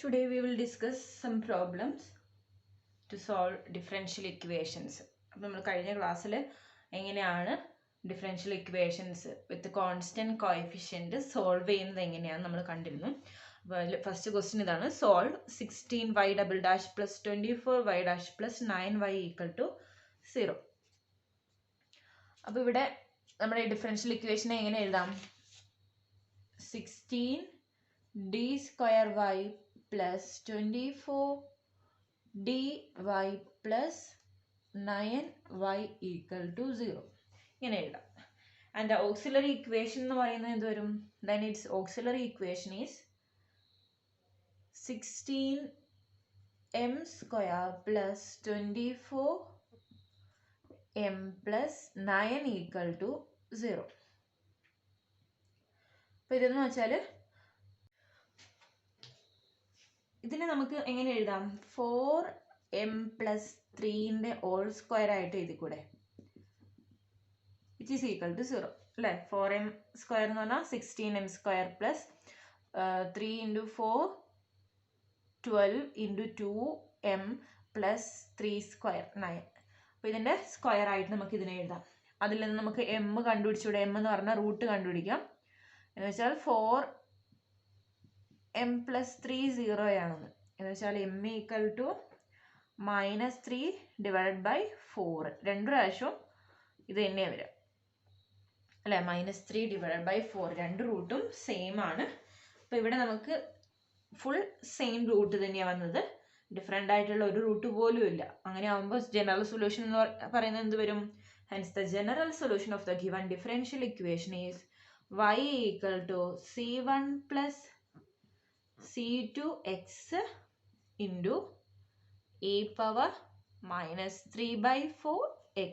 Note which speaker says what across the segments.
Speaker 1: Today we will discuss some problems to solve differential equations. അപ്പോൾ നമ്മൾ കഴിഞ്ഞ ക്ലാസ്സിൽ എങ്ങനെയാണ് differential equations with constant coefficient solve ചെയ്യുന്നത് എങ്ങനെയാണ് നമ്മൾ കണ്ടിരുന്നു. അപ്പോൾ ഫസ്റ്റ് ക്വസ്റ്റ്യൻ ഇതാണ്. Solve 16y double dash plus 24y dash plus 9y equal to 0. അപ്പോൾ ഇവിടെ നമ്മുടെ ഡിഫറൻഷ്യൽ ഇക്വേഷനെ എങ്ങനെ എഴുതാം? 16d square y plus 24dy plus 9y equal to 0 ഇങ്ങനെ എഴുതാം. ആൻഡ് ഓക്സിലറി ഇക്വേഷൻ എന്ന് പറയുന്നത് എന്ത് വരും? Then its auxiliary equation is 16m square plus 24m plus 9 equal to 0. അപ്പോൾ ഇതെന്ന് വെച്ചാൽ ഇതിനെ നമുക്ക് എങ്ങനെ എഴുതാം? 4m പ്ലസ് 3ന്റെ ഹോൾ സ്ക്വയർ ആയിട്ട് എഴുതിക്കൂടെ? വിച്ച് ഈസ് ഈക്വൽ ടു 0 അല്ലേ? 4m സ്ക്വയർ എന്ന് പറഞ്ഞാൽ 16m square plus 3 into 4 12 into 2m plus 3 square 9. അപ്പോൾ ഇതിൻ്റെ സ്ക്വയർ ആയിട്ട് നമുക്ക് ഇതിനെ എഴുതാം. അതിൽ നിന്ന് നമുക്ക് m കണ്ടുപിടിച്ചൂടെ? m എന്ന് പറഞ്ഞാൽ റൂട്ട് കണ്ടുപിടിക്കാം. എന്ന് വെച്ചാൽ 4m പ്ലസ് 3 0 ആണെന്ന്. എന്ന് വെച്ചാൽ m equal to -3 divide by 4. രണ്ട് പ്രാവശ്യവും ഇത് തന്നെയാണ് വരിക അല്ലേ? -3 ഡിവൈഡ് ബൈ 4 രണ്ട് റൂട്ടും സെയിം ആണ്. അപ്പോൾ ഇവിടെ നമുക്ക് ഫുൾ സെയിം റൂട്ട് തന്നെയാണ് വന്നത്. ഡിഫറെൻ്റ് ആയിട്ടുള്ള ഒരു റൂട്ട് പോലും ഇല്ല. അങ്ങനെ ആകുമ്പോൾ ജനറൽ സൊല്യൂഷൻ എന്ന് പറയുന്നത് എന്ത് വരും? Hence the general solution of the given differential equation is y equal to c1 plus c2x into e power -3/4x.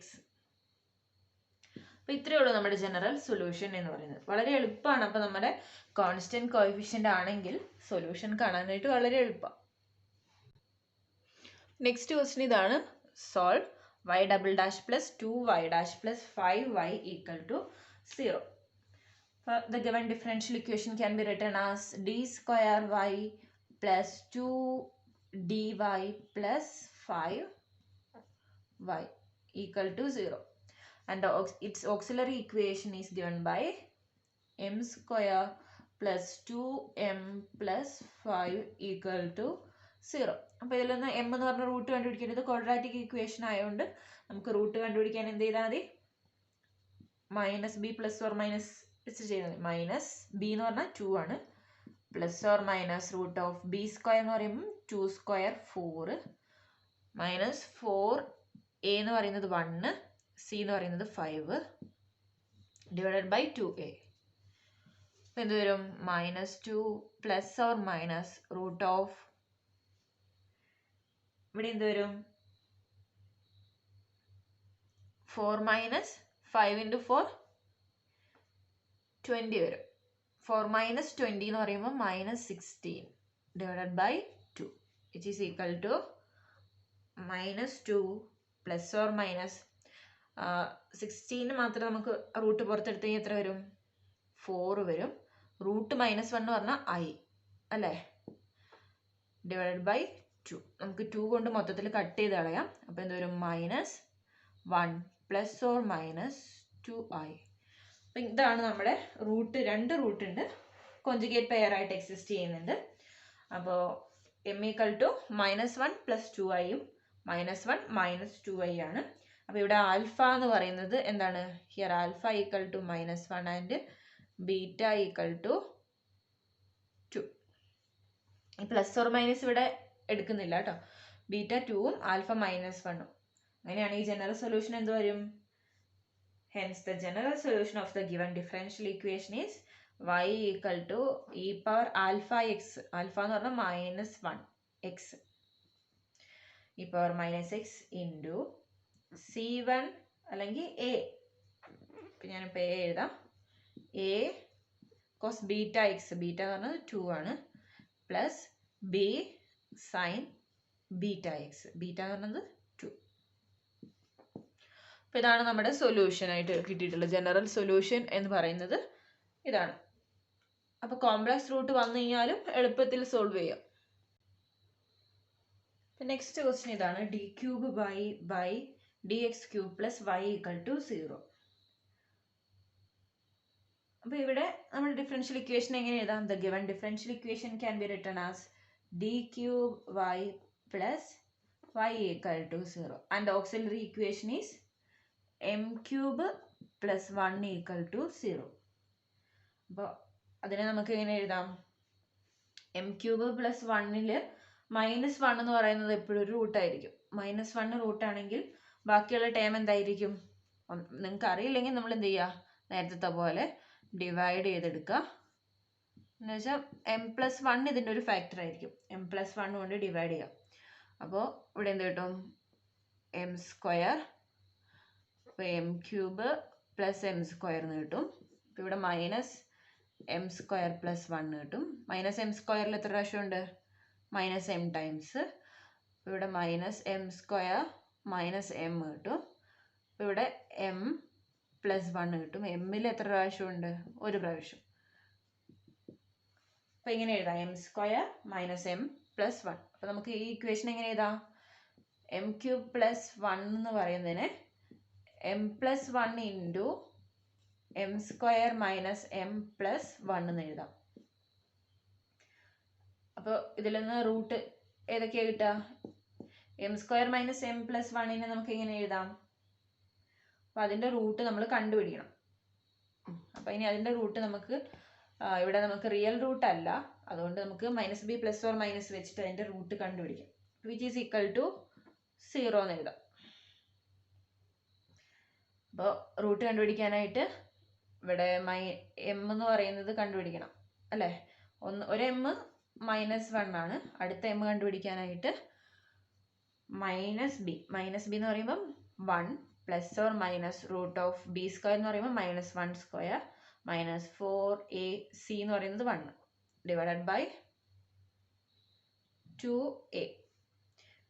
Speaker 1: അപ്പോൾ ഇത്രയേ ഉള്ളൂ നമ്മുടെ ജനറൽ സൊല്യൂഷൻ എന്ന് പറയുന്നത്. വളരെ എളുപ്പമാണ്. അപ്പോൾ നമ്മുടെ കോൺസ്റ്റന്റ് കോഎഫിഷ്യൻ്റ് ആണെങ്കിൽ സൊല്യൂഷൻ കാണാനായിട്ട് വളരെ എളുപ്പമാണ്. നെക്സ്റ്റ് ക്വസ്റ്റ്യൻ ഇതാണ്. Solve y double dash plus 2y dash plus 5y equal to 0. The given differential equation can be written as d square y plus 2dy plus 5y equal to 0. And its auxiliary equation is given by m square plus 2m plus 5 equal to 0. അപ്പോൾ ഇതിൽ നിന്ന് m എന്ന് പറഞ്ഞ root കണ്ടുപിടിക്കേണ്ടത് quadratic equation ആയതുകൊണ്ട് നമുക്ക് root കണ്ടുപിടിക്കാൻ എന്ത് ചെയ്താൽ മതി? -b പ്ലസ് ഓർ മൈനസ് വെച്ച് ചെയ്താൽ മതി. മൈനസ് ബി എന്ന് പറഞ്ഞാൽ 2 ആണ്. Plus or minus root of b square എന്ന് പറയുമ്പോൾ 2 സ്ക്വയർ 4 മൈനസ് 4 എ എന്ന് പറയുന്നത് 1 സി എന്ന് പറയുന്നത് 5 ഡിവൈഡഡ് ബൈ 2a. അപ്പോൾ എന്ത് വരും? -2 plus or minus root of ഇവിടെ എന്ത് വരും? 4 മൈനസ് 5 ഇൻറ്റു 4 20 വരും. 4 മൈനസ് 20 എന്ന് പറയുമ്പോൾ -16 divided by 2 which is equal to -2 plus or minus 16 മാത്രം നമുക്ക് റൂട്ട് പുറത്തെടുത്ത് കഴിഞ്ഞാൽ എത്ര വരും? 4 വരും. റൂട്ട് -1 എന്ന് പറഞ്ഞാൽ i അല്ലേ? Divided by 2. നമുക്ക് 2 കൊണ്ട് മൊത്തത്തിൽ കട്ട് ചെയ്ത് കളയാം. അപ്പോൾ എന്ത് വരും? -1 പ്ലസ് ഓർ മൈനസ് 2i. അപ്പം ഇതാണ് നമ്മുടെ റൂട്ട്. രണ്ട് റൂട്ട് ഉണ്ട്, കോഞ്ചുഗേറ്റ് പെയർ ആയിട്ട് എക്സിസ്റ്റ് ചെയ്യുന്നുണ്ട്. അപ്പോൾ m ഈക്വൽ ടു -1 പ്ലസ് 2iയും -1 -2i ആണ്. അപ്പോൾ ഇവിടെ ആൽഫ എന്ന് പറയുന്നത് എന്താണ്? Here alpha equal to -1 and beta equal to 2. ഈ പ്ലസ് ഓർ മൈനസ് ഇവിടെ എടുക്കുന്നില്ല കേട്ടോ. ബീറ്റ 2ഉം ആൽഫ -1ഉം. അങ്ങനെയാണ് ഈ ജനറൽ സൊല്യൂഷൻ എന്ത് വരും? Hence the general solution of the given differential equation is y equal to e power alpha x. Alpha എന്ന് പറഞ്ഞാൽ -1x e power -x into c1 അല്ലെങ്കിൽ a. ഇപ്പം ഞാനിപ്പോൾ a എഴുതാം. a cos beta x. Beta എന്ന് പറഞ്ഞത് 2 ആണ്. Plus b sin beta x. Beta എന്ന് പറഞ്ഞത് 2. അപ്പോൾ ഇതാണ് നമ്മുടെ സൊല്യൂഷൻ ആയിട്ട് കിട്ടിയിട്ടുള്ള ജനറൽ സൊല്യൂഷൻ എന്ന് പറയുന്നത് ഇതാണ്. അപ്പോൾ കോംപ്ലക്സ് റൂട്ട് വന്നു കഴിഞ്ഞാലും എളുപ്പത്തിൽ സോൾവ് ചെയ്യാം. നെക്സ്റ്റ് ക്വസ്റ്റ്യൻ ഇതാണ് d cube by d x cube plus y equal to 0. അപ്പോൾ ഇവിടെ നമ്മൾ ഡിഫറൻഷ്യൽ ഇക്വേഷൻ എങ്ങനെ എഴുതാം? The given differential equation can be written as d cube y plus y equal to 0 and auxiliary equation is m cube plus 1 equal to 0. അപ്പോൾ അതിനെ നമുക്ക് എങ്ങനെ എഴുതാം? എം ക്യൂബ് പ്ലസ് 1ൽ -1 എന്ന് പറയുന്നത് എപ്പോഴും ഒരു റൂട്ടായിരിക്കും. -1 റൂട്ടാണെങ്കിൽ ബാക്കിയുള്ള ടേം എന്തായിരിക്കും? നിങ്ങൾക്ക് അറിയില്ലെങ്കിൽ നമ്മൾ എന്ത് ചെയ്യുക? നേരത്തെ പോലെ ഡിവൈഡ് ചെയ്തെടുക്കുക. എന്ന് വെച്ചാൽ m+1 ഇതിൻ്റെ ഒരു ഫാക്ടർ ആയിരിക്കും. m+1 കൊണ്ട് ഡിവൈഡ് ചെയ്യാം. അപ്പോൾ ഇവിടെ എന്ത് കിട്ടും? m². അപ്പോൾ എം ക്യൂബ് പ്ലസ് m² എന്ന് കിട്ടും. അപ്പോൾ ഇവിടെ -m² പ്ലസ് 1 കിട്ടും. -m² എത്ര പ്രാവശ്യമുണ്ട്? -m times. ഇവിടെ -m² -m കിട്ടും. അപ്പോൾ ഇവിടെ m പ്ലസ് 1 കിട്ടും. എമ്മിൽ എത്ര പ്രാവശ്യമുണ്ട്? ഒരു പ്രാവശ്യം. അപ്പോൾ ഇങ്ങനെ എഴുതാം m² -m പ്ലസ് 1. അപ്പോൾ നമുക്ക് ഈ ഇക്വേഷൻ എങ്ങനെ എഴുതാം? m³ പ്ലസ് 1 എന്ന് പറയുന്നതിന് m+1 into m² minus m plus 1 എന്ന് എഴുതാം. അപ്പോൾ ഇതിൽ നിന്ന് റൂട്ട് ഏതൊക്കെയാണ് കിട്ടുക? m² മൈനസ് m പ്ലസ് 1നെ നമുക്ക് എങ്ങനെ എഴുതാം? അപ്പോൾ അതിൻ്റെ റൂട്ട് നമ്മൾ കണ്ടുപിടിക്കണം. അപ്പോൾ ഇനി അതിൻ്റെ റൂട്ട് നമുക്ക് ഇവിടെ നമുക്ക് റിയൽ റൂട്ട് അല്ല, അതുകൊണ്ട് നമുക്ക് -b പ്ലസ് ഓർ മൈനസ് വെച്ചിട്ട് അതിൻ്റെ റൂട്ട് കണ്ടുപിടിക്കാം. വിച്ച് ഈസ് ഈക്വൽ ടു 0 എന്ന് എഴുതാം. അപ്പോൾ റൂട്ട് കണ്ടുപിടിക്കാനായിട്ട് ഇവിടെ m എന്ന് പറയുന്നത് കണ്ടുപിടിക്കണം അല്ലേ? ഒരു m -1 ആണ്. അടുത്ത m കണ്ടുപിടിക്കാനായിട്ട് -b എന്ന് പറയുമ്പം 1 plus or minus root of b² എന്ന് പറയുമ്പോൾ -1² മൈനസ് 4ac എന്ന് പറയുന്നത് 1 divided by 2a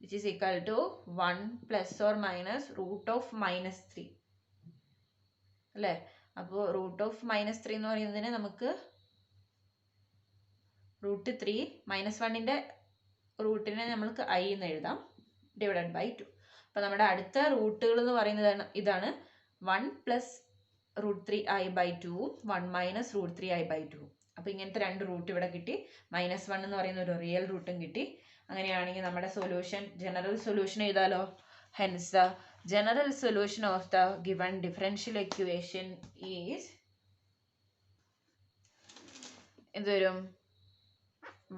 Speaker 1: which is equal to 1 plus or minus root of -3 അല്ലേ? അപ്പോൾ റൂട്ട് ഓഫ് -3 എന്ന് പറയുന്നതിന് നമുക്ക് √3 -1ൻ്റെ റൂട്ടിനെ നമ്മൾക്ക് i എന്ന് എഴുതാം ഡിവൈഡഡ് ബൈ 2. അപ്പോൾ നമ്മുടെ അടുത്ത റൂട്ടുകൾ എന്ന് പറയുന്നത് ഇതാണ് 1 പ്ലസ് √3i/2 1 മൈനസ് √3i/2. അപ്പോൾ ഇങ്ങനത്തെ രണ്ട് റൂട്ട് ഇവിടെ കിട്ടി. -1 എന്ന് പറയുന്ന ഒരു റിയൽ റൂട്ടും കിട്ടി. അങ്ങനെയാണെങ്കിൽ നമ്മുടെ സൊല്യൂഷൻ ജനറൽ സൊല്യൂഷൻ എഴുതാലോ. Hence the general solution of the given differential equation is എന്ത് വരും?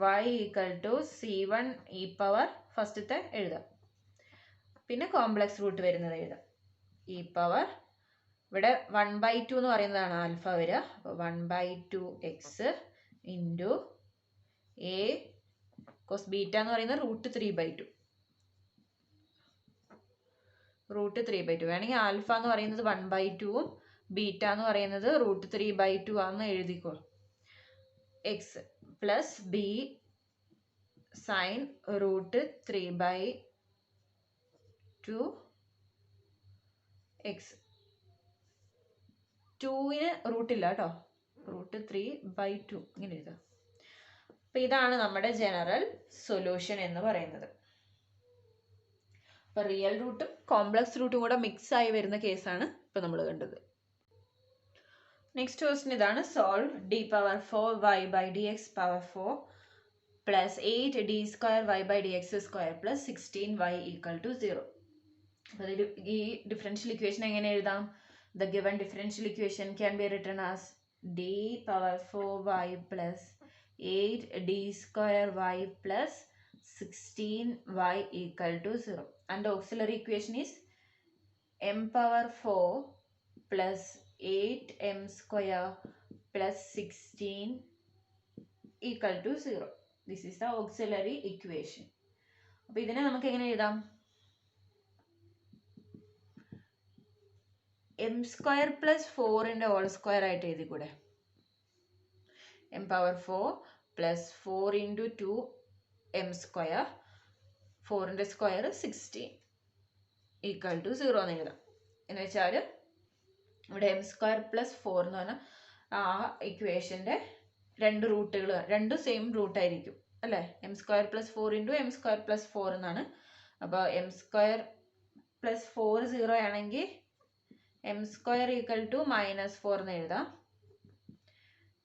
Speaker 1: y equal to c1 e power ഫസ്റ്റത്തെ എഴുതാം, പിന്നെ കോംപ്ലക്സ് റൂട്ട് വരുന്നത് എഴുതാം. e പവർ ഇവിടെ 1/2 എന്ന് പറയുന്നതാണ് ആൽഫ വരിക. അപ്പോൾ 1/2x into a cos beta എന്ന് പറയുന്നത് √3/2 വേണമെങ്കിൽ ആൽഫ എന്ന് പറയുന്നത് 1/2ഉം ബീറ്റ എന്ന് പറയുന്നത് √3/2 ആണെന്ന് എഴുതിക്കോ. X plus B sine √3/2 x. 2ന് റൂട്ടില്ല കേട്ടോ, √3/2 ഇങ്ങനെ എഴുതാം. അപ്പം ഇതാണ് നമ്മുടെ ജനറൽ സൊല്യൂഷൻ എന്ന് പറയുന്നത്. അപ്പോൾ റിയൽ റൂട്ടും കോംപ്ലക്സ് റൂട്ടും കൂടെ മിക്സ് ആയി വരുന്ന കേസാണ് ഇപ്പോൾ നമ്മൾ കണ്ടത്. നെക്സ്റ്റ് ക്വസ്റ്റ്യൻ ഇതാണ്. Solve d⁴y/dx power 4 plus 8d²y/dx² plus 16y equal to 0. അപ്പോൾ ഈ ഡിഫറൻഷ്യൽ ഇക്വേഷൻ എങ്ങനെ എഴുതാം? The given differential equation can be written as d⁴y plus 8d² plus 16y equal to 0 and the auxiliary equation is m⁴ plus 8m² plus 16 equal to 0. This is the auxiliary equation. അപ്പോൾ ഇതിനെ നമുക്ക് എങ്ങനെ എഴുതാം? m² plus 4ൻ്റെ whole square ആയിട്ട് എഴുതിക്കൂടെ? m⁴ plus 4 into 2 m², 4ൻ്റെ square 16 equal to 0 എന്ന് എഴുതാം. എന്ന് വെച്ചാൽ ഇവിടെ m² plus 4 എന്ന് പറഞ്ഞാൽ ആ ഇക്വേഷൻ്റെ രണ്ട് റൂട്ടുകൾ രണ്ടും സെയിം റൂട്ടായിരിക്കും. അല്ലേ? M square plus 4 into M square plus 4 എന്നാണ്. അപ്പോൾ എം സ്ക്വയർ പ്ലസ് 4 0 ആണെങ്കിൽ എം സ്ക്വയർ ഈക്വൽ ടു -4 എന്ന് എഴുതാം.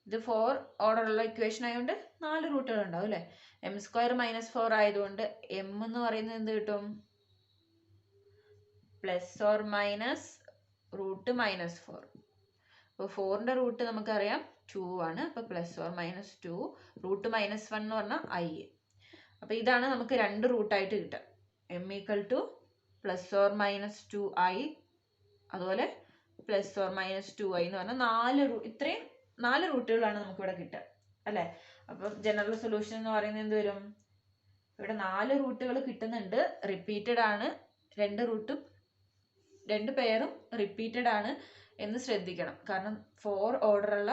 Speaker 1: ഇത് 4 ഓർഡറുള്ള ഇക്വേഷൻ ആയതുകൊണ്ട് 4 റൂട്ടുകൾ ഉണ്ടാവും അല്ലേ? എം സ്ക്വയർ -4 ആയതുകൊണ്ട് എം എന്ന് പറയുന്നത് എന്ത് കിട്ടും? Plus or minus root -4. അപ്പോൾ 4ന്റെ റൂട്ട് നമുക്കറിയാം 2 ആണ്. അപ്പോൾ പ്ലസ് ഓർ -2 റൂട്ട് -1 എന്ന് പറഞ്ഞാൽ ഐ. അപ്പോൾ ഇതാണ് നമുക്ക് 2 റൂട്ടായിട്ട് കിട്ടുക. M equal two plus or -2i, അതുപോലെ പ്ലസ് ഓർ -2i എന്ന് പറഞ്ഞാൽ ഇത്രയും 4 റൂട്ടുകളാണ് നമുക്കിവിടെ കിട്ടുക അല്ലേ? അപ്പം ജനറൽ സൊല്യൂഷൻ എന്ന് പറയുന്നത് എന്ത് വരും? ഇവിടെ 4 റൂട്ടുകൾ കിട്ടുന്നുണ്ട്, റിപ്പീറ്റഡ് ആണ്. 2 പെയറും റിപ്പീറ്റഡ് ആണ് എന്ന് ശ്രദ്ധിക്കണം. കാരണം 4 ഓർഡറുള്ള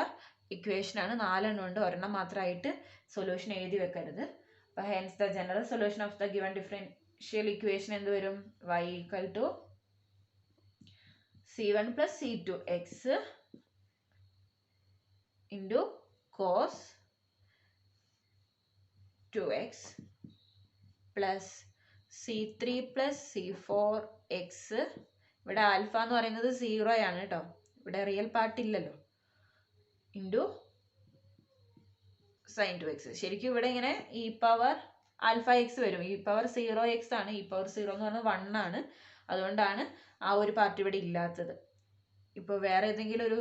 Speaker 1: ഇക്വേഷനാണ്, 4 എണ്ണം ഉണ്ട്, ഒരെണ്ണം മാത്രമായിട്ട് സൊല്യൂഷൻ എഴുതി വെക്കരുത്. അപ്പോൾ hence the general solution of the given differential equation എന്ത് വരും? y equal to c1 plus c2 x into cos 2x plus c3 plus c4 x. ഇവിടെ ആൽഫ എന്ന് പറയുന്നത് 0 ആണ് കേട്ടോ, ഇവിടെ റിയൽ പാർട്ട് ഇല്ലല്ലോ. Into sine 2x. ശരിക്കും ഇവിടെ ഇങ്ങനെ ഇ പവർ ആൽഫ എക്സ് വരും. ഇ പവർ 0x ആണ്. ഇ പവർ 0 എന്ന് പറഞ്ഞാൽ 1 ആണ്. അതുകൊണ്ടാണ് ആ ഒരു പാർട്ട് ഇവിടെ ഇല്ലാത്തത്. ഇപ്പോൾ വേറെ ഏതെങ്കിലും ഒരു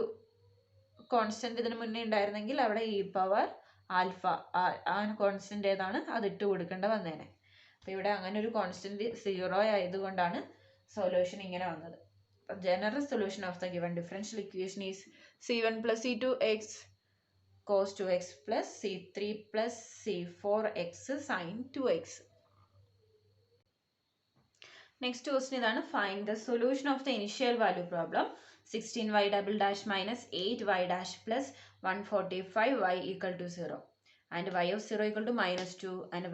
Speaker 1: കോൺസ്റ്റന്റ് ഇതിന് മുന്നേ ഉണ്ടായിരുന്നെങ്കിൽ അവിടെ ഇ പവർ ആൽഫ, ആ കോൺസ്റ്റന്റ് ഏതാണ് അത് ഇട്ട് കൊടുക്കേണ്ട വന്നേനെ. അപ്പോൾ ഇവിടെ അങ്ങനെ ഒരു കോൺസ്റ്റന്റ് 0 ആയതുകൊണ്ടാണ് സൊല്യൂഷൻ ഇങ്ങനെ വന്നത്. General solution of the given differential equation is c1 plus c2 x cos 2x plus c3 plus c4 x sin 2x. Next question ഇതാണ്. Find the solution of the initial value problem 16y double dash minus 8y dash plus 145y equal to 0 and y of 0 equal to -2 and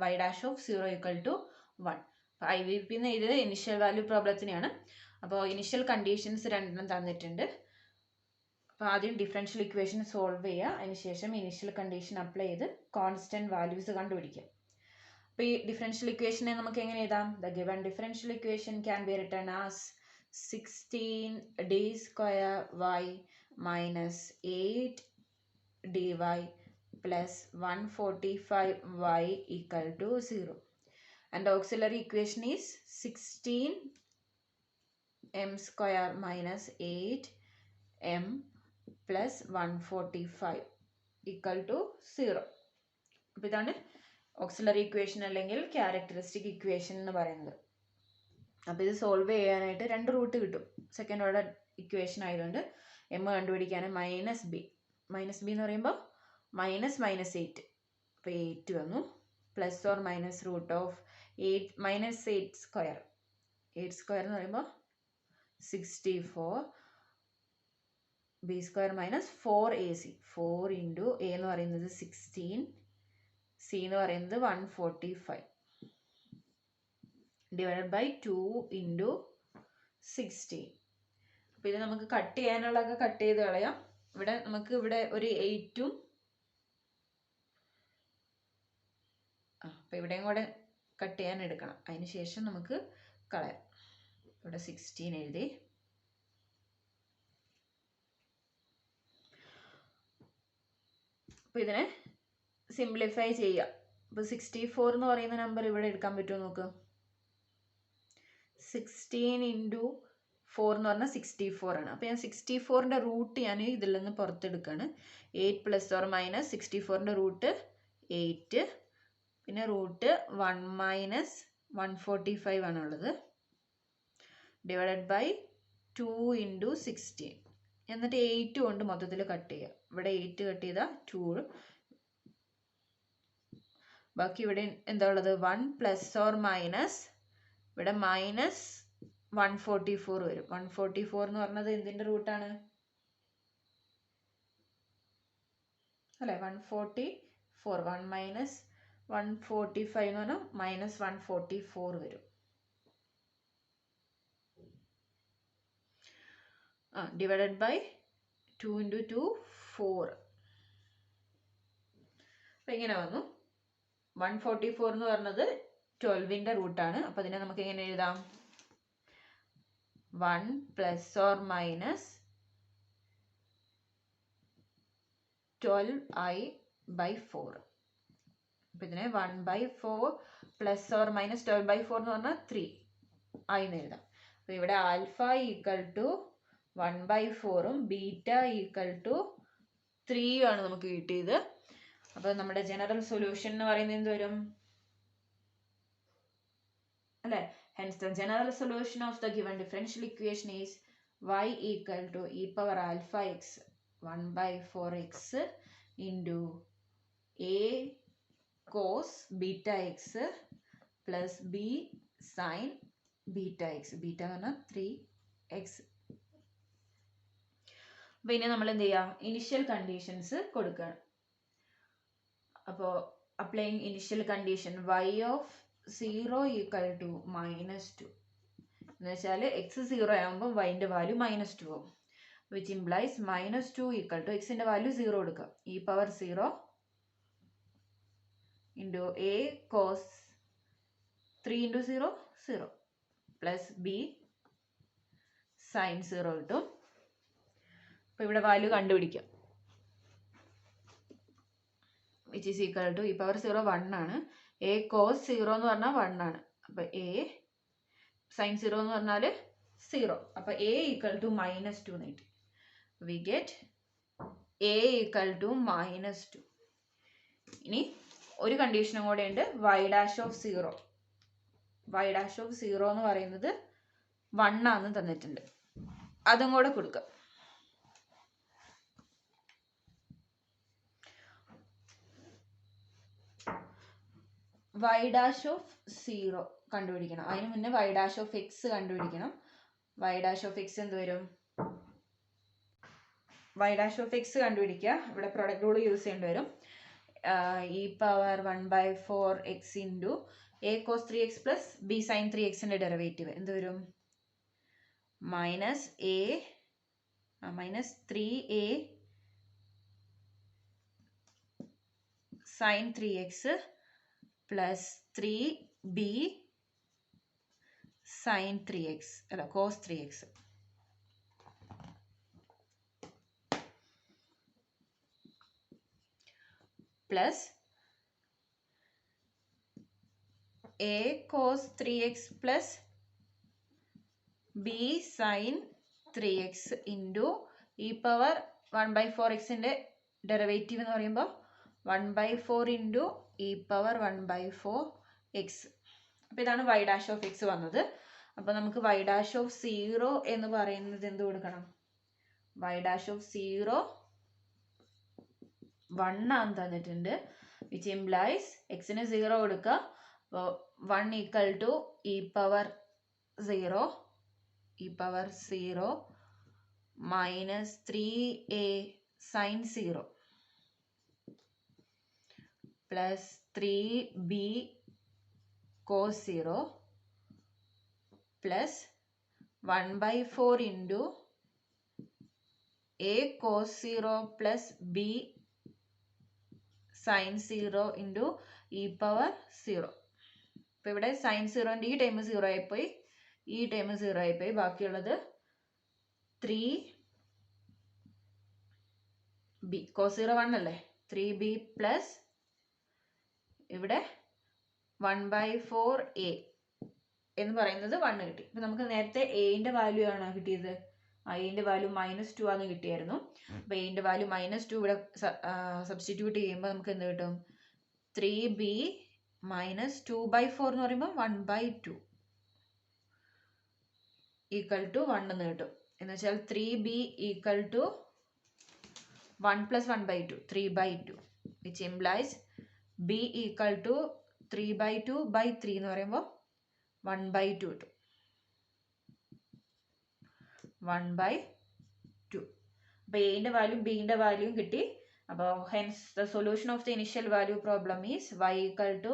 Speaker 1: y dash of 0 equal to 1. അപ്പോൾ IVP എന്ന് എഴുതിയത് initial value പ്രോബ്ലത്തിനെയാണ്. അപ്പോൾ initial conditions രണ്ടെണ്ണം തന്നിട്ടുണ്ട്. അപ്പോൾ ആദ്യം differential equation solve ചെയ്യുക, അതിനുശേഷം ഇനിഷ്യൽ കണ്ടീഷൻ അപ്ലൈ ചെയ്ത് കോൺസ്റ്റന്റ് വാല്യൂസ് കണ്ടുപിടിക്കുക. അപ്പോൾ ഈ ഡിഫറൻഷ്യൽ ഇക്വേഷനെ നമുക്ക് എങ്ങനെ എഴുതാം? The given differential equation can be written as 16d square y minus 8dy plus 145y equal to 0. And the auxiliary equation is 16m square minus 8m plus 145 equal to 0. അപ്പോൾ ഇതാണ് auxiliary equation അല്ലെങ്കിൽ characteristic equation എന്ന് പറയുന്നത്. അപ്പോൾ ഇത് solve ചെയ്യാനായിട്ട് 2 root കിട്ടും. Second order equation ആയതുകൊണ്ട് എം കണ്ടുപിടിക്കാൻ -b എന്ന് പറയുമ്പോൾ -8. അപ്പോൾ 8 വന്നു. Plus or minus root of 8 square. 8 square എന്ന് പറയുമ്പോൾ 64. b square minus 4ac. 4 into a എന്ന് പറയുന്നത് 16, c എന്ന് പറയുന്നത് 145 ഡിവൈഡഡ് ബൈ 2 ഇൻറ്റു 16. അപ്പോൾ ഇത് നമുക്ക് കട്ട് ചെയ്യാനുള്ളതൊക്കെ കട്ട് ചെയ്ത് കളയാം. ഇവിടെ ഒരു 8ഉം അപ്പോൾ ഇവിടെയും കൂടെ കട്ട് ചെയ്യാൻ എടുക്കണം. അതിന് ശേഷം നമുക്ക് കളയാം. ഇവിടെ 16 എഴുതി. അപ്പോൾ ഇതിനെ സിംപ്ലിഫൈ ചെയ്യാം. അപ്പോൾ 64 എന്ന് പറയുന്ന നമ്പർ ഇവിടെ എടുക്കാൻ പറ്റുമോ നോക്ക്. 16 ഇൻറ്റു 4 എന്ന് പറഞ്ഞാൽ 64 ആണ്. അപ്പോൾ ഞാൻ 64ൻ്റെ റൂട്ട് ഞാൻ ഇതിൽ നിന്ന് പുറത്തെടുക്കുകയാണ്. 8 പ്ലസ് ഓർ മൈനസ് 64ൻ്റെ റൂട്ട് 8, പിന്നെ റൂട്ട് 1 മൈനസ് 145 ആണുള്ളത്, ഡിവൈഡഡ് ബൈ 2 ഇൻറ്റു 16. എന്നിട്ട് 8 കൊണ്ട് മൊത്തത്തിൽ കട്ട് ചെയ്യുക. ഇവിടെ 8 കട്ട് ചെയ്താൽ 2. ബാക്കി ഇവിടെ എന്താ ഉള്ളത്? 1 പ്ലസ് ഓർ മൈനസ് ഇവിടെ മൈനസ് 144 വരും. 144 എന്ന് പറഞ്ഞത് എന്തിൻ്റെ റൂട്ടാണ് അല്ലേ? 144. 1 മൈനസ് 145 എന്ന് പറഞ്ഞാൽ മൈനസ് 144 വരും. Divided by 2 into 2 4. അപ്പം ഇങ്ങനെ വന്നു. 144 എന്ന് പറഞ്ഞത് 12ന്റെ റൂട്ടാണ്. അപ്പോൾ അതിനെ നമുക്ക് എങ്ങനെ എഴുതാം? 1 ± 12i/4. അപ്പോൾ ഇതിനെ 1/4 ± 12/4 എന്ന് പറഞ്ഞാൽ 3i എന്ന് എഴുതാം. അപ്പോൾ ഇവിടെ ആൽഫ ഈക്വൽ ടു 1/4ഉം ബീറ്റ ഈക്വൽ ടു 3 ആണ് നമുക്ക് കിട്ടിയത്. അപ്പോൾ നമ്മുടെ ജനറൽ സൊല്യൂഷൻ എന്ന് പറയുന്നത് എന്ത് വരും അല്ലേ? Hence the general solution of the given differential equation is y equal to e power alpha x 1/4x into a cos beta x plus b sin beta x. Beta എന്ന് പറഞ്ഞാൽ 3x. പിന്നെ നമ്മൾ എന്ത് ചെയ്യുക? ഇനിഷ്യൽ കണ്ടീഷൻസ് കൊടുക്കുകയാണ്. അപ്പോൾ applying initial condition y of 0 equal to -2 എന്ന് വെച്ചാൽ എക്സ് 0 ആകുമ്പോൾ വൈൻ്റെ വാല്യൂ -2 ആവും. വിച്ച് ഇംപ്ലൈസ് -2 ഈക്വൽ ടു എക്സിൻ്റെ വാല്യൂ 0 കൊടുക്കുക. e power 0 into a cos 3 × 0 0 plus b sin 0 കിട്ടും. അപ്പോൾ ഇവിടെ വാല്യൂ കണ്ടുപിടിക്കാം. Which is equal to e power 0 1 ആണ്. a cos 0 എന്ന് പറഞ്ഞാൽ 1 ആണ്. അപ്പോൾ a sin 0 എന്ന് പറഞ്ഞാൽ 0. അപ്പോൾ a ഈക്വൽ ടു -2 എന്ന് കിട്ടി. We get a equal to -2. ഇനി ഒരു കണ്ടീഷനും കൂടെ ഉണ്ട്. y dash of 0. y dash of 0 എന്ന് പറയുന്നത് 1 ആണെന്ന് തന്നിട്ടുണ്ട്. അതും കൂടെ കൊടുക്കാം. y ഡാഷ് ഓഫ് 0 കണ്ടുപിടിക്കണം. അതിന് മുന്നേ y ഡാഷ് ഓഫ് x കണ്ടുപിടിക്കണം. y ഡാഷ് ഓഫ് x എന്ത് വരും? y ഡാഷ് ഓഫ് x കണ്ടുപിടിക്കുക. ഇവിടെ പ്രൊഡക്റ്റ് റൂൾ യൂസ് ചെയ്യേണ്ടി വരും. e power 1/4x into a cos 3x plus b sin 3xന്റെ ഡെറിവേറ്റീവ് എന്ത് വരും? -3a sin 3x plus 3b sin 3x അല്ല cos 3x plus a cos 3x plus b sin 3x into e power 1/4xന്റെ derivative എന്ന് പറയുമ്പോൾ 1/4 into e power 1/4x. അപ്പോൾ ഇതാണ് y dash of x വന്നത്. അപ്പോൾ നമുക്ക് y ഡാഷ് ഓഫ് 0 എന്ന് പറയുന്നത് എന്ത് കൊടുക്കണം? y ഡാഷ് ഓഫ് 0 1 ആണെന്ന് തന്നിട്ടുണ്ട്. വിച്ച് ഇംപ്ലൈസ് എക്സിന് 0 കൊടുക്കുക. അപ്പോൾ 1 equal to e power 0 minus 3a sin 0 plus 3b cos 0 plus 1/4 into a cos 0 plus b sin 0 into e power 0. അപ്പോൾ ഇവിടെ sin 0ൻ്റെ ഈ ടൈം 0 ആയിപ്പോയി, ഈ ടൈം 0 ആയിപ്പോയി. ബാക്കിയുള്ളത് 3b cos 0 1 അല്ലേ? 3b പ്ലസ് ഇവിടെ 1/4a എന്ന് പറയുന്നത് 1 കിട്ടി. അപ്പം നമുക്ക് നേരത്തെ എന്റെ വാല്യൂ ആണ് കിട്ടിയത്. എന്റെ വാല്യൂ -2 ആണ് കിട്ടിയായിരുന്നു. അപ്പോൾ എന്റെ വാല്യൂ -2 ഇവിടെ സബ്സ്റ്റിറ്റ്യൂട്ട് ചെയ്യുമ്പോൾ നമുക്ക് എന്ത് കിട്ടും? 3b മൈനസ് 2/4 എന്ന് പറയുമ്പോൾ 1/2 ഈക്വൽ ടു 1 എന്ന് കിട്ടും. എന്ന് വെച്ചാൽ 3b equal to 1 + 1/2 3/2 which implies b equal to 3/2/3 എന്ന് പറയുമ്പോൾ 1/2 കിട്ടും. 1/2. അപ്പോൾ എന്റെ വാല്യൂ ബിന്റെ വാല്യൂയും കിട്ടി. അപ്പോൾ hence the solution of the initial value problem is y equal to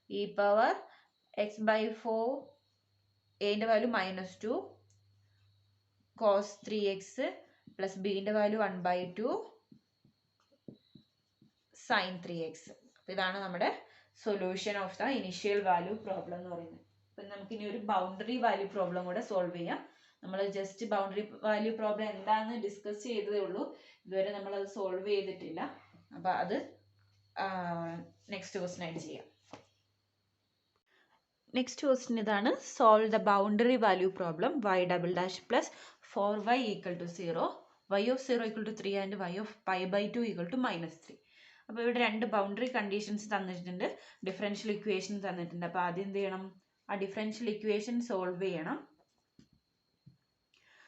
Speaker 1: e power x/4 എന്റെ വാല്യൂ -2 cos 3x പ്ലസ് ബിന്റെ വാല്യൂ 1/2 sin 3x. ഇതാണ് നമ്മുടെ solution of the initial value problem എന്ന് പറയുന്നത്. അപ്പം നമുക്കിനി ഒരു ബൗണ്ടറി വാല്യൂ പ്രോബ്ലം കൂടെ സോൾവ് ചെയ്യാം. നമ്മൾ ജസ്റ്റ് ബൗണ്ടറി വാല്യൂ പ്രോബ്ലം എന്താണെന്ന് ഡിസ്കസ് ചെയ്തതേ ഉള്ളൂ, ഇതുവരെ നമ്മളത് സോൾവ് ചെയ്തിട്ടില്ല. അപ്പം അത് നെക്സ്റ്റ് ക്വസ്റ്റ്യൻ ആയിട്ട് ചെയ്യാം. നെക്സ്റ്റ് ക്വസ്റ്റ്യൻ ഇതാണ്. Solve the boundary value problem y double dash plus 4y equal to 0, y of 0 equal to 3 and y of π/2 equal to -3. അപ്പോൾ ഇവിടെ രണ്ട് ബൗണ്ടറി കണ്ടീഷൻസ് തന്നിട്ടുണ്ട്, ഡിഫറൻഷ്യൽ ഇക്വേഷൻ തന്നിട്ടുണ്ട്. അപ്പോൾ ആദ്യം എന്ത് ചെയ്യണം, ആ ഡിഫറൻഷ്യൽ ഇക്വേഷൻ സോൾവ് ചെയ്യണം.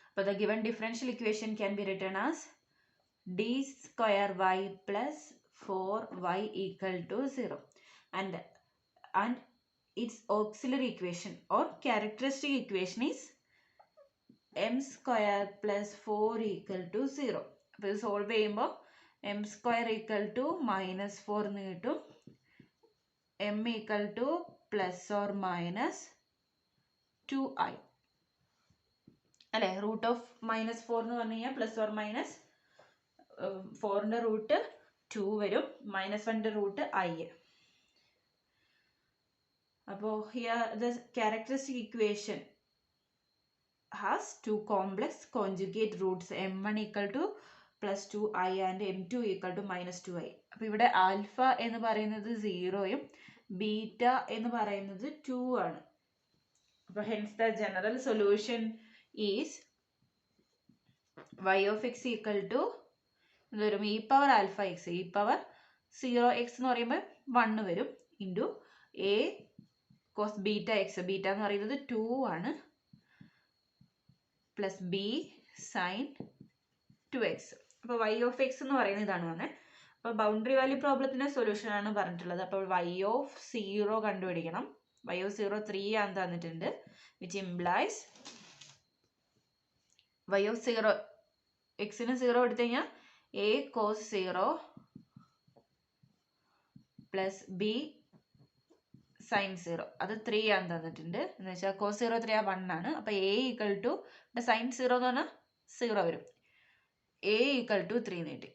Speaker 1: അപ്പോൾ the given differential equation can be written as d² y plus 4y equal to 0 and its auxiliary equation or characteristic equation is m² plus 4 equal to 0. അപ്പോൾ ഇത് സോൾവ് ചെയ്യുമ്പോൾ m² equal to -4 എന്ന് കിട്ടും, m equal to plus or minus 2i അല്ലേ. Root of -4 എന്ന് പറഞ്ഞു കഴിഞ്ഞാൽ plus or minus 4ന്റെ root 2 വരും, -1ന്റെ റൂട്ട് i. അപ്പോൾ here the characteristic equation has two complex conjugate roots, m1 equal to plus 2i and m2 equal to -2i. അപ്പോൾ ഇവിടെ alpha എന്ന് പറയുന്നത് 0യും ബീറ്റ എന്ന് പറയുന്നത് 2 ആണ്. അപ്പോൾ hence the general solution is y of x equal to വരും e power alpha x, e power 0x എന്ന് പറയുമ്പോൾ 1 വരും, into a cos beta x, beta എന്ന് പറയുന്നത് 2 ആണ്, പ്ലസ് ബി സൈൻ 2x. അപ്പോൾ y ഓഫ് എക്സ് എന്ന് പറയുന്നത് ഇതാണ് വന്നത്. അപ്പോൾ ബൗണ്ടറി വാല്യൂ പ്രോബ്ലത്തിൻ്റെ സൊല്യൂഷൻ ആണ് പറഞ്ഞിട്ടുള്ളത്. അപ്പോൾ y ഓഫ് 0 കണ്ടുപിടിക്കണം. y ഓഫ് 0 3 ആണ് തന്നിട്ടുണ്ട്, വിച്ച് ഇംപ്ലൈസ് y ഓഫ് 0 എക്സിന് 0 എടുത്തു കഴിഞ്ഞാൽ a cos 0 plus B sine 0, അത് 3 ആണ് തന്നിട്ടുണ്ട്. എന്ന് വെച്ചാൽ കോസ് 0 3 1 ആണ്. അപ്പോൾ a ഈക്വൽ ടു സൈൻ 0 എന്ന് പറഞ്ഞാൽ 0 വരും, a ഈക്വൽ ടു 3 നീട്ടി.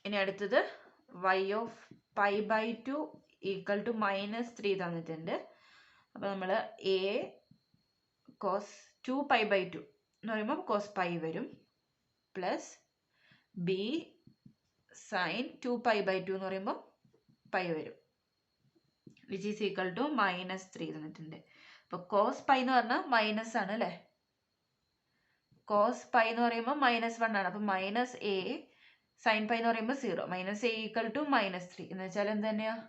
Speaker 1: ഇനി അടുത്തത് y ഓഫ് π/2 ഈക്വൽ ടു -3 തന്നിട്ടുണ്ട്. അപ്പോൾ നമ്മൾ a കോസ് 2π/2 എന്ന് പറയുമ്പോൾ കോസ് പൈ വരും, പ്ലസ് ബി സൈൻ 2π/2 എന്ന് പറയുമ്പോൾ പൈ വരും, വിച്ച് ഈസ് ഈക്വൽ ടു -3 തന്നിട്ടുണ്ട്. അപ്പോൾ കോസ് പൈ എന്ന് പറഞ്ഞാൽ മൈനസ് ആണ് അല്ലേ, കോസ് പൈ എന്ന് പറയുമ്പോൾ -1 ആണ്. അപ്പോൾ -a സൈൻ പൈ എന്ന് പറയുമ്പോൾ 0, -a ഈക്വൽ ടു -3 എന്ന് വെച്ചാൽ എന്ത് തന്നെയാണ്,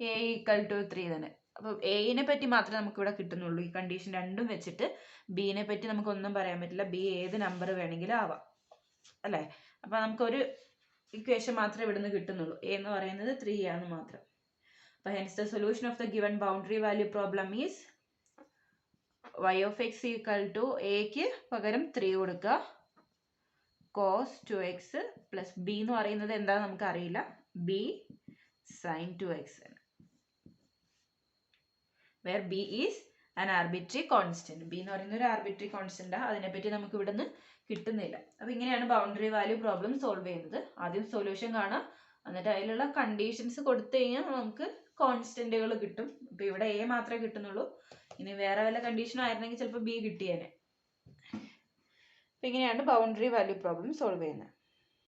Speaker 1: a ഈക്വൽ ടു 3 തന്നെ. അപ്പോൾ എനെ പറ്റി മാത്രമേ നമുക്ക് ഇവിടെ കിട്ടുന്നുള്ളൂ. ഈ കണ്ടീഷൻ രണ്ടും വെച്ചിട്ട് ബിനെ പറ്റി നമുക്കൊന്നും പറയാൻ പറ്റില്ല, ബി ഏത് നമ്പർ വേണമെങ്കിലും ആവാം അല്ലേ. അപ്പോൾ നമുക്കൊരു ഇക്വേഷൻ മാത്രമേ ഇവിടുന്ന് കിട്ടുന്നുള്ളൂ, എ എന്ന് പറയുന്നത് 3 ആണ് മാത്രം. അപ്പോൾ hence the solution of the given boundary value problem is y of x equal to എക്ക് പകരം 3 കൊടുക്കുക, കോസ് 2x പ്ലസ് ബി എന്ന് പറയുന്നത് എന്താണെന്ന് നമുക്കറിയില്ല, b sine 2x, where b is an arbitrary constant. B എന്ന് പറയുന്ന ഒരു ആർബിട്രറി കോൺസ്റ്റന്റ്, അതിനെപ്പറ്റി നമുക്ക് ഇവിടെ നിന്ന് കിട്ടുന്നില്ല. അപ്പോൾ ഇങ്ങനെയാണ് ബൗണ്ടറി വാല്യൂ പ്രോബ്ലം സോൾവ് ചെയ്യുന്നത്. ആദ്യം സൊല്യൂഷൻ കാണാം, എന്നിട്ട് അതിലുള്ള കണ്ടീഷൻസ് കൊടുത്തു കഴിഞ്ഞാൽ നമുക്ക് കോൺസ്റ്റന്റുകൾ കിട്ടും. അപ്പോൾ ഇവിടെ എ മാത്രമേ കിട്ടുന്നുള്ളൂ, ഇനി വേറെ വല്ല കണ്ടീഷനും ആയിരുന്നെങ്കിൽ ചിലപ്പോൾ ബി കിട്ടിയേനെ. അപ്പോൾ ഇങ്ങനെയാണ് ബൗണ്ടറി വാല്യൂ പ്രോബ്ലം സോൾവ് ചെയ്യുന്നത്.